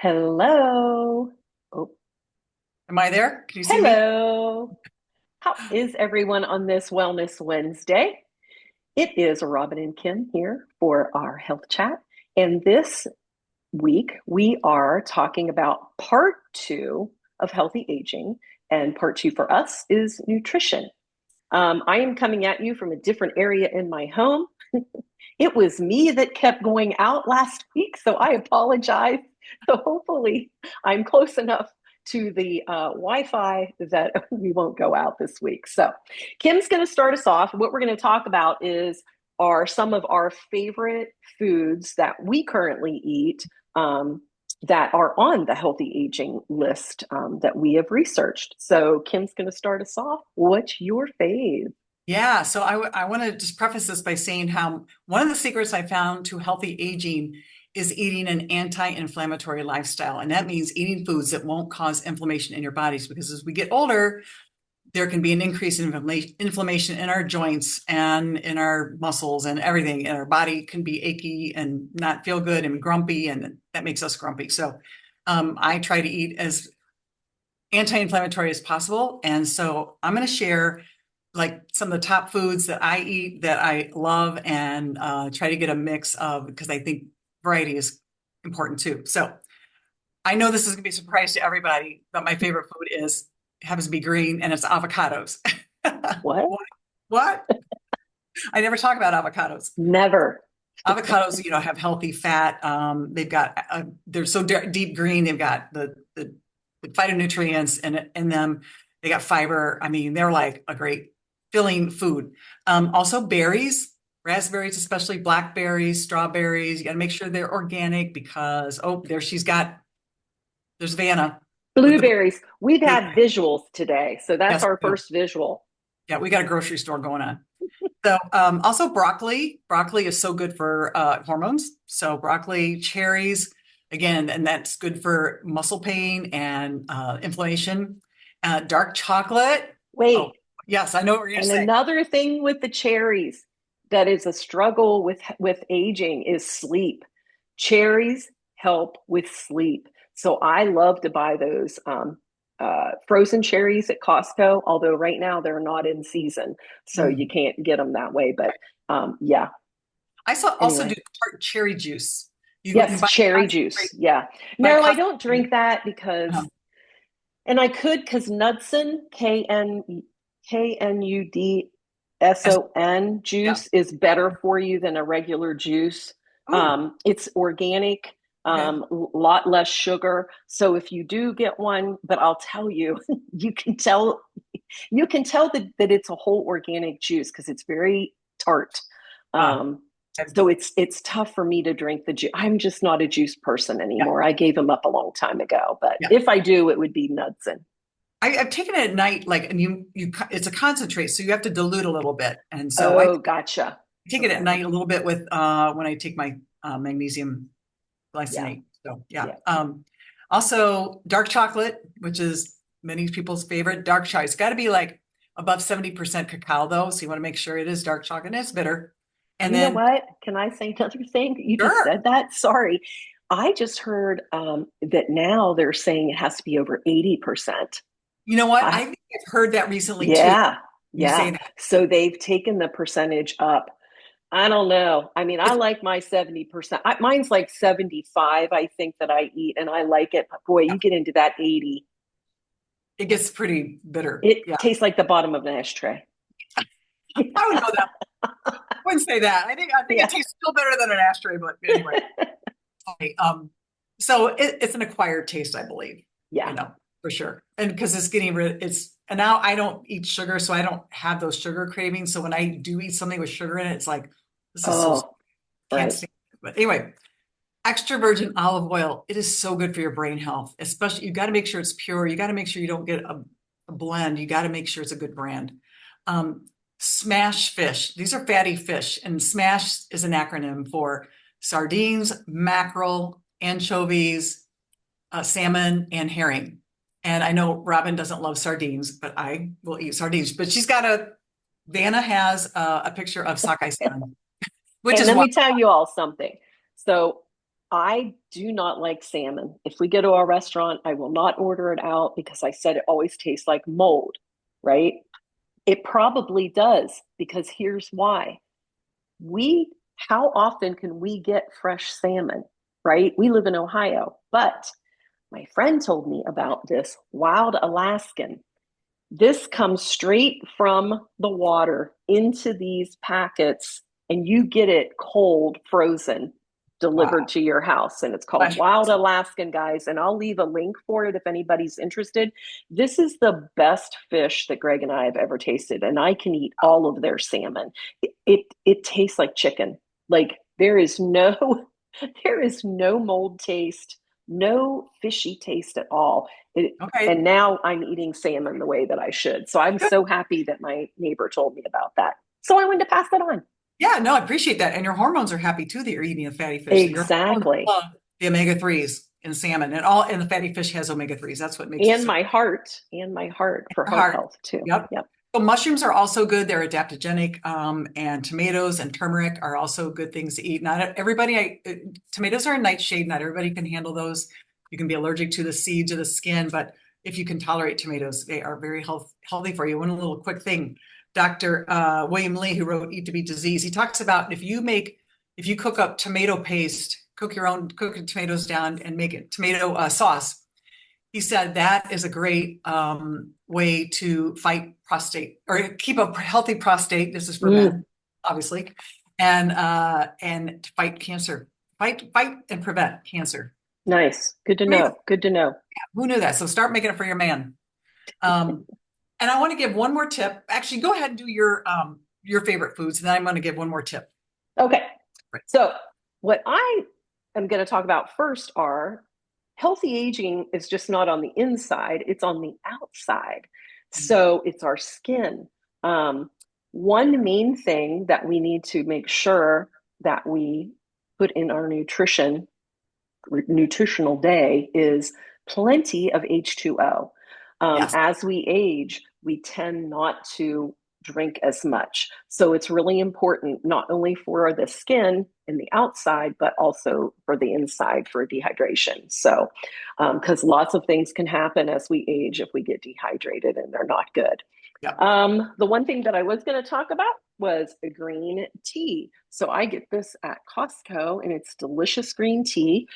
Hello. Oh, Am I there? Can you see me? hello. How is everyone on this Wellness Wednesday? It is Robin and Kim here for our health chat. And this week, we are talking about part two of healthy aging. And part two for us is nutrition. I am coming at you from a different area in my home. It was me that kept going out last week, so I apologize. So hopefully, I'm close enough to the Wi-Fi that we won't go out this week. So Kim's going to start us off. What we're going to talk about is are some of our favorite foods that we currently eat that are on the healthy aging list that we have researched. So Kim's going to start us off. What's your fave? Yeah, so I want to just preface this by saying how one of the secrets I found to healthy aging is eating an anti-inflammatory lifestyle. And that means eating foods that won't cause inflammation in your bodies, because as we get older, there can be an increase in inflammation in our joints and in our muscles and everything. And our body can be achy and not feel good and grumpy, and that makes us grumpy. So I try to eat as anti-inflammatory as possible. And so I'm going to share like some of the top foods that I eat that I love, and try to get a mix of, because I think variety is important too. So I know this is going to be a surprise to everybody, but my favorite food is happens to be green, and it's avocados. What? What? What? I never talk about avocados. Never. Avocados, have healthy fat. They've got they're so deep green. They've got the phytonutrients in them. They got fiber. I mean, they're like a great filling food. Also berries, raspberries, especially blackberries, strawberries. You got to make sure they're organic, because there's Vanna with the Blueberries. We've blue. had visuals today, so that's Yes, our first visual. yeah, we got a grocery store going on. So also broccoli. Broccoli is so good for hormones. So broccoli, cherries, again, and that's good for muscle pain and inflammation. Dark chocolate. Oh, Wait, yes, I know what you're going to and say. another thing with the cherries that is a struggle with aging is sleep. Cherries help with sleep, so I love to buy those frozen cherries at Costco. Although right now they're not in season, so you Mm. can't get them that way. But yeah. I saw also do Anyway, tart cherry juice. You can yes, buy cherry concentrate. juice. Yeah. Buy No, I don't concentrate. drink that because Um, and I could because Knudson, as, KNUDSON yeah. juice is better for you than a regular juice. Oh, It's organic, okay. a lot less sugar. So if you do get one, but I'll tell you, you can tell that it's a whole organic juice because it's very tart. Uh, Um, so it's tough for me to drink the juice. I'm just not a juice person anymore. I gave them up a long time ago, but yeah. if I do, it would be Knudsen. I've taken it at night, like, and it's a concentrate, so you have to dilute a little bit. And so I Oh, gotcha. take it at Okay. night a little bit with when I take my magnesium Yeah. glycinate. So yeah. Yeah. Also dark chocolate, which is many people's favorite. Dark chocolate. It's got to be like above 70% cacao though. So you want to make sure it is dark chocolate and it's bitter. And You know then what? Can I say another thing? You just sure. said that. Sorry. I just heard that now they're saying it has to be over 80%. You know what? I I, think I've heard that recently too. yeah. You Yeah. say that. So they've taken the percentage up. I don't know. I mean, I It's, like my 70%. Mine's like 75, I think, that I eat, and I like it. But boy, you get into that 80, it gets pretty bitter. it Yeah. tastes like the bottom of an ashtray. I would go that. I wouldn't say that. I think it Yeah. tastes still better than an ashtray, but anyway. Okay, so it's an acquired taste, I believe, Yeah. for sure. And because it's getting rid, and now I don't eat sugar, so I don't have those sugar cravings. So when I do eat something with sugar in it, it's like, this is so, Oh, can't right. stand it. But anyway, extra virgin olive oil, it is so good for your brain health, especially, you got to make sure it's pure. You got to make sure you don't get a blend. You got to make sure it's a good brand. Um, Smash fish, these are fatty fish, and smash is an acronym for sardines, mackerel, anchovies, salmon, and herring. And I know Robin doesn't love sardines, but I will eat sardines. But Vanna has a picture of sockeye salmon, which And is let why. me tell you all something. So I do not like salmon. If we go to a restaurant, I will not order it out because I said it always tastes like mold, right? It probably does because here's why. We, how often can we get fresh salmon, right? We live in Ohio, but my friend told me about this wild Alaskan. This comes straight from the water into these packets, and you get it cold, frozen, delivered Wow. to your house. And it's called But Wild Alaskan, guys. And I'll leave a link for it if anybody's interested. This is the best fish that Greg and I have ever tasted, and I can eat all of their salmon. It tastes like chicken. Like there is no there is no mold taste, no fishy taste at all. okay, And now I'm eating salmon the way that I should. So I'm good. so happy that my neighbor told me about that. So I wanted to pass that on. Yeah, no, I appreciate that. And your hormones are happy too that you're eating a fatty fish. So your hormones Exactly. love the omega-3s in salmon and the fatty fish has omega-3s. That's what makes it And so my heart for heart hard. health too. Yep. Yep. So mushrooms are also good. They're adaptogenic, and tomatoes and turmeric are also good things to eat. Not everybody, tomatoes are a nightshade. Not everybody can handle those. You can be allergic to the seeds or the skin, but if you can tolerate tomatoes, they are very healthy for you. One little quick thing, Dr. William Lee, who wrote Eat to Beat Disease, he talks about if you cook up tomato paste, cook your tomatoes down and make it tomato sauce. He said that is a great way to fight prostate or keep a healthy prostate. This is for men, obviously, and to fight cancer, fight and prevent cancer. Nice. Good to Great. know. Good to know. Who knew that? So start making it for your man. Um, and I want to give one more tip. Actually, go ahead and do your favorite foods, and then I'm going to give one more tip. Okay. Right. So what I am going to talk about first are healthy aging is just not on the inside, it's on the outside. So it's our skin. One main thing that we need to make sure that we put in our nutritional day is plenty of H2O. Yes. As we age, we tend not to drink as much. So it's really important, not only for the skin and the outside, but also for the inside for dehydration. So, because lots of things can happen as we age if we get dehydrated and they're not good. Yep. The one thing that I was going to talk about was a green tea. So I get this at Costco and it's delicious green tea.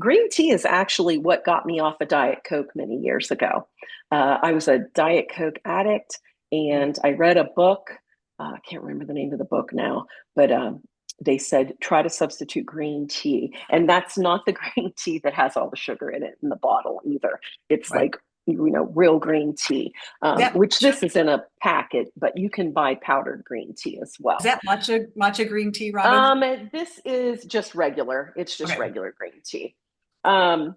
Green tea is actually what got me off a Diet Coke many years ago. I was a Diet Coke addict and I read a book. I can't remember the name of the book now, but they said try to substitute green tea. And that's not the green tea that has all the sugar in it in the bottle either. It's Right. like, real green tea, That which this is in a packet, but you can buy powdered green tea as well. is that matcha green tea, Robin? This is just regular. It's just Okay. regular green tea. Um,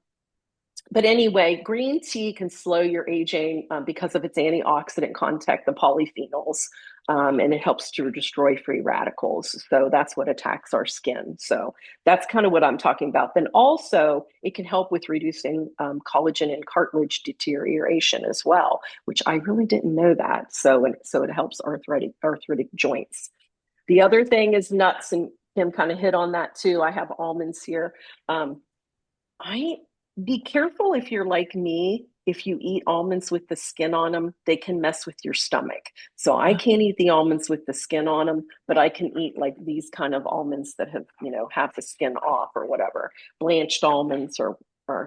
but anyway, green tea can slow your aging because of its antioxidant content, the polyphenols, and it helps to destroy free radicals. So that's what attacks our skin. So that's kind of what I'm talking about. Then also, it can help with reducing collagen and cartilage deterioration as well, which I really didn't know that. So it helps arthritic joints. The other thing is nuts, and Kim kind of hit on that too. I have almonds here. I Be careful if you're like me. If you eat almonds with the skin on them, they can mess with your stomach. So I can't eat the almonds with the skin on them, but I can eat like these kind of almonds that have the skin off or whatever. Blanched almonds or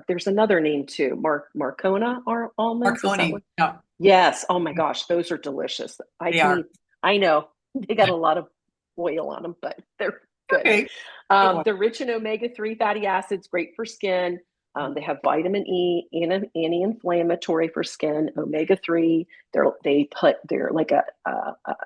there's another name too. Marcona or almonds. Is that Marconi. what? Yeah, Yes. Oh my gosh, those are delicious. I they can are. eat. I know they got a lot of oil on them, but they're good. Okay. Good one. They're rich in omega-3 fatty acids, great for skin. They have vitamin E, anti-inflammatory for skin, omega-3. They're like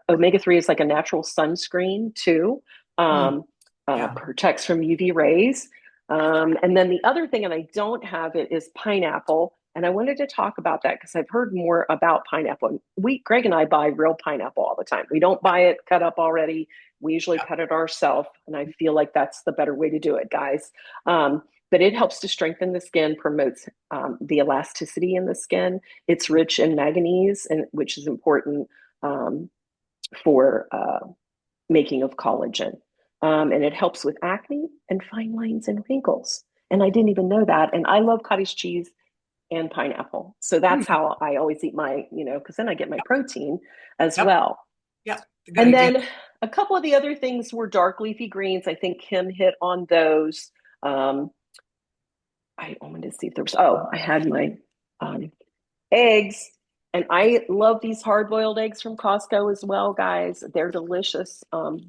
omega-3 is like a natural sunscreen too. Mm, yeah. Protects from UV rays. And then the other thing, and I don't have it, is pineapple. And I wanted to talk about that because I've heard more about pineapple. Greg and I buy real pineapple all the time. We don't buy it cut up already. We usually Yeah. cut it ourselves, and I feel like that's the better way to do it, guys. But it helps to strengthen the skin, promotes the elasticity in the skin. It's rich in manganese, which is important for making of collagen. and it helps with acne and fine lines and wrinkles. And I didn't even know that. And I love cottage cheese and pineapple. So that's Mm, how I always eat my, because then I get my protein as yep. well. Yep. A good And idea. then a couple of the other things were dark leafy greens. I think Kim hit on those. Um, I wanted to see if there was, I had my um, eggs. And I love these hard boiled eggs from Costco as well, guys. They're delicious.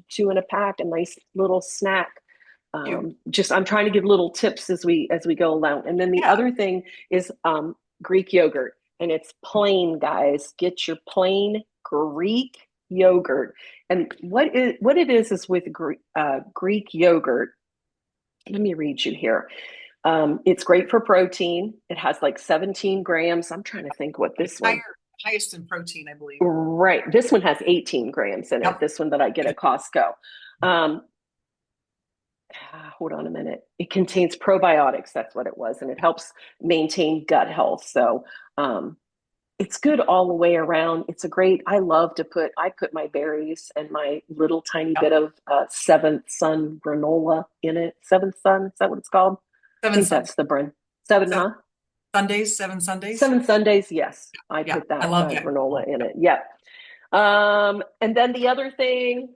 Two in a pack, a nice little snack. You. Just I'm trying to give little tips as we go along. And then the Yeah. other thing is Greek yogurt, and it's plain, guys. Get your plain Greek yogurt. And what it is with Greek yogurt. Let me read you here. It's great for protein. It has like 17 grams. I'm trying to think what It's this one. higher, highest in protein, I believe. Right. This one has 18 grams in it. Yep. This one that I get at Costco. Um, hold on a minute. It contains probiotics. That's what it was. And it helps maintain gut health. So it's good all the way around. It's a great, I put my berries and my little tiny Yep. bit of Seventh Sun granola in it. Seventh Sun, is that what it's called? I Seven think Sun- that's the brand. Seven, seven huh? Sundays, 7 Sundays. 7 Sundays, yes. I Yeah. put I that love that. granola in it. Yep. And then the other thing,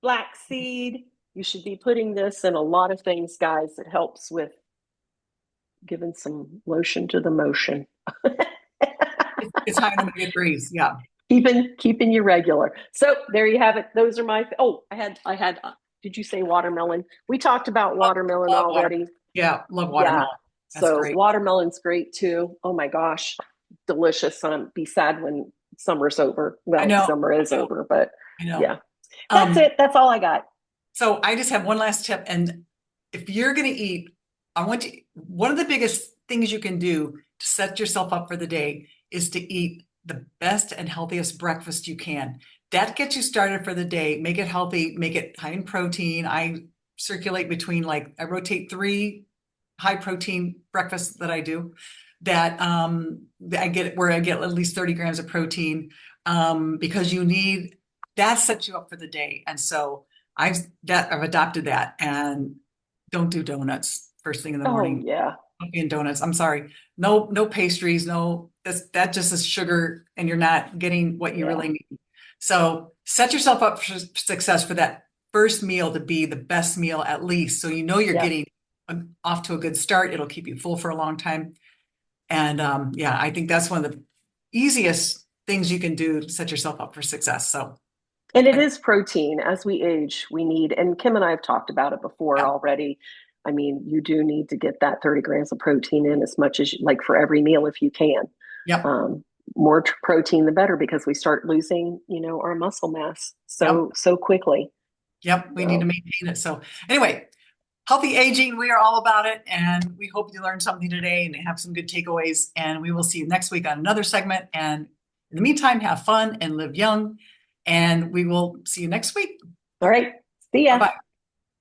flaxseed. You should be putting this in a lot of things, guys. It helps with giving some lotion to the motion. It's high in omega-3s. Yeah. keeping you regular. So there you have it. Those are my. Oh, I had. Did you say watermelon? We talked about Love, watermelon love water. already. Yeah. Love Yeah. watermelon. That's So great. watermelon's great too. Oh my gosh, delicious. Be sad when summer's over. I Well, know. summer is I know. over, but I know. yeah, that's it. That's all I got. So I just have one last tip. And if you're going to eat, one of the biggest things you can do to set yourself up for the day is to eat the best and healthiest breakfast you can. That gets you started for the day. Make it healthy, make it high in protein. I circulate between I rotate 3 high protein breakfasts that I do that I get where I get at least 30 grams of protein because that sets you up for the day. And so I've adopted that and don't do donuts first thing in the Oh morning. yeah, Coffee and donuts. I'm sorry. No pastries. No, that just is sugar and you're not getting what you yeah, really need. So set yourself up for success for that first meal to be the best meal at least. So you know you're yeah. getting off to a good start. It'll keep you full for a long time. And yeah, I think that's one of the easiest things you can do to set yourself up for success. So And it is protein. As we age, we need. And Kim and I have talked about it before yeah, already. I mean, you do need to get that 30 grams of protein in as much as like for every meal if you can. yep, Um, more protein the better because we start losing, our muscle mass yep, so quickly. yep. We need to So, maintain it. So anyway, healthy aging, we are all about it. And we hope you learned something today and have some good takeaways. And we will see you next week on another segment. And in the meantime, have fun and live young. And we will see you next week. all right. See Bye ya. bye.